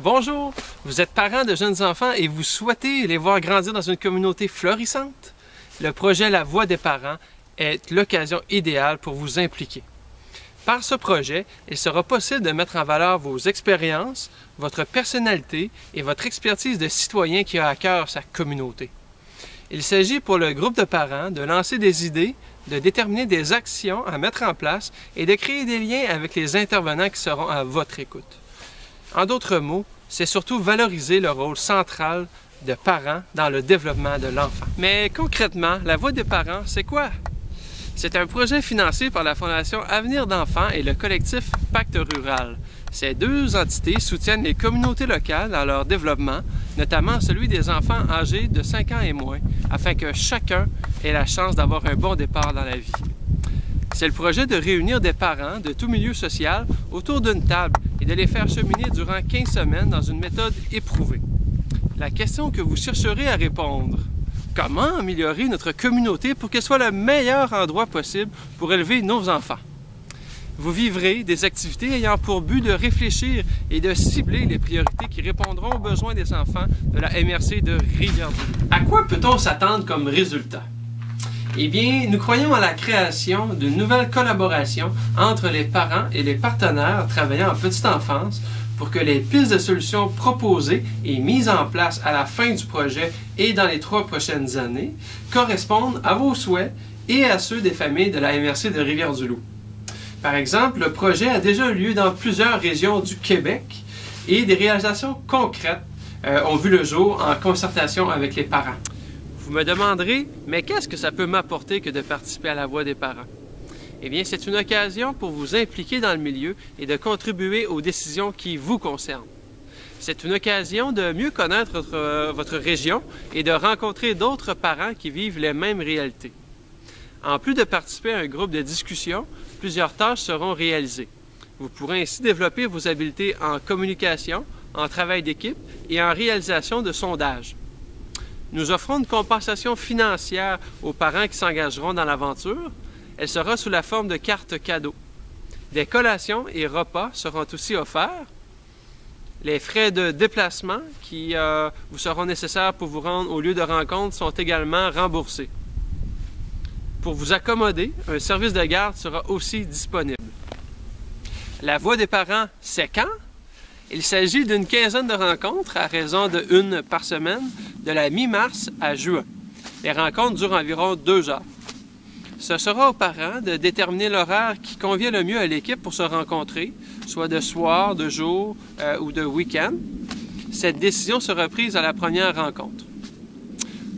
Bonjour, vous êtes parents de jeunes enfants et vous souhaitez les voir grandir dans une communauté florissante? Le projet La Voix des parents est l'occasion idéale pour vous impliquer. Par ce projet, il sera possible de mettre en valeur vos expériences, votre personnalité et votre expertise de citoyen qui a à cœur sa communauté. Il s'agit pour le groupe de parents de lancer des idées, de déterminer des actions à mettre en place et de créer des liens avec les intervenants qui seront à votre écoute. En d'autres mots, c'est surtout valoriser le rôle central de parents dans le développement de l'enfant. Mais concrètement, la Voix des parents, c'est quoi? C'est un projet financé par la Fondation Avenir d'enfants et le collectif Pacte rural. Ces deux entités soutiennent les communautés locales dans leur développement, notamment celui des enfants âgés de 5 ans et moins, afin que chacun ait la chance d'avoir un bon départ dans la vie. C'est le projet de réunir des parents de tout milieu social autour d'une table et de les faire cheminer durant 15 semaines dans une méthode éprouvée. La question que vous chercherez à répondre: comment améliorer notre communauté pour qu'elle soit le meilleur endroit possible pour élever nos enfants? Vous vivrez des activités ayant pour but de réfléchir et de cibler les priorités qui répondront aux besoins des enfants de la MRC de Rivière-du-Loup. À quoi peut-on s'attendre comme résultat? Eh bien, nous croyons à la création d'une nouvelle collaboration entre les parents et les partenaires travaillant en petite enfance pour que les pistes de solutions proposées et mises en place à la fin du projet et dans les 3 prochaines années correspondent à vos souhaits et à ceux des familles de la MRC de Rivière-du-Loup. Par exemple, le projet a déjà eu lieu dans plusieurs régions du Québec et des réalisations concrètes ont vu le jour en concertation avec les parents. Vous me demanderez, mais qu'est-ce que ça peut m'apporter que de participer à la Voix des parents? Eh bien, c'est une occasion pour vous impliquer dans le milieu et de contribuer aux décisions qui vous concernent. C'est une occasion de mieux connaître votre région et de rencontrer d'autres parents qui vivent les mêmes réalités. En plus de participer à un groupe de discussion, plusieurs tâches seront réalisées. Vous pourrez ainsi développer vos habiletés en communication, en travail d'équipe et en réalisation de sondages. Nous offrons une compensation financière aux parents qui s'engageront dans l'aventure. Elle sera sous la forme de cartes cadeaux. Des collations et repas seront aussi offerts. Les frais de déplacement qui vous seront nécessaires pour vous rendre au lieu de rencontre sont également remboursés. Pour vous accommoder, un service de garde sera aussi disponible. La Voix des parents, c'est quand? Il s'agit d'une quinzaine de rencontres à raison de 1 par semaine, de la mi-mars à juin. Les rencontres durent environ 2 heures. Ce sera aux parents de déterminer l'horaire qui convient le mieux à l'équipe pour se rencontrer, soit de soir, de jour ou de week-end. Cette décision sera prise à la première rencontre.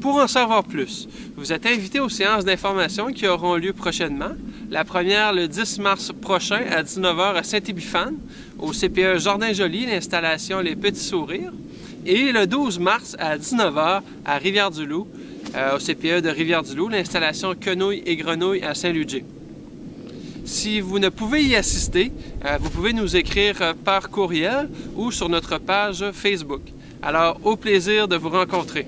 Pour en savoir plus, vous êtes invité aux séances d'information qui auront lieu prochainement. La première le 10 mars prochain à 19 h à Saint-Épiphane, au CPE Jardin-Joli, l'installation Les Petits Sourires. Et le 12 mars à 19 h à Rivière-du-Loup, au CPE de Rivière-du-Loup, l'installation Quenouilles et Grenouilles à Saint-Ludger. Si vous ne pouvez y assister, vous pouvez nous écrire par courriel ou sur notre page Facebook. Alors, au plaisir de vous rencontrer.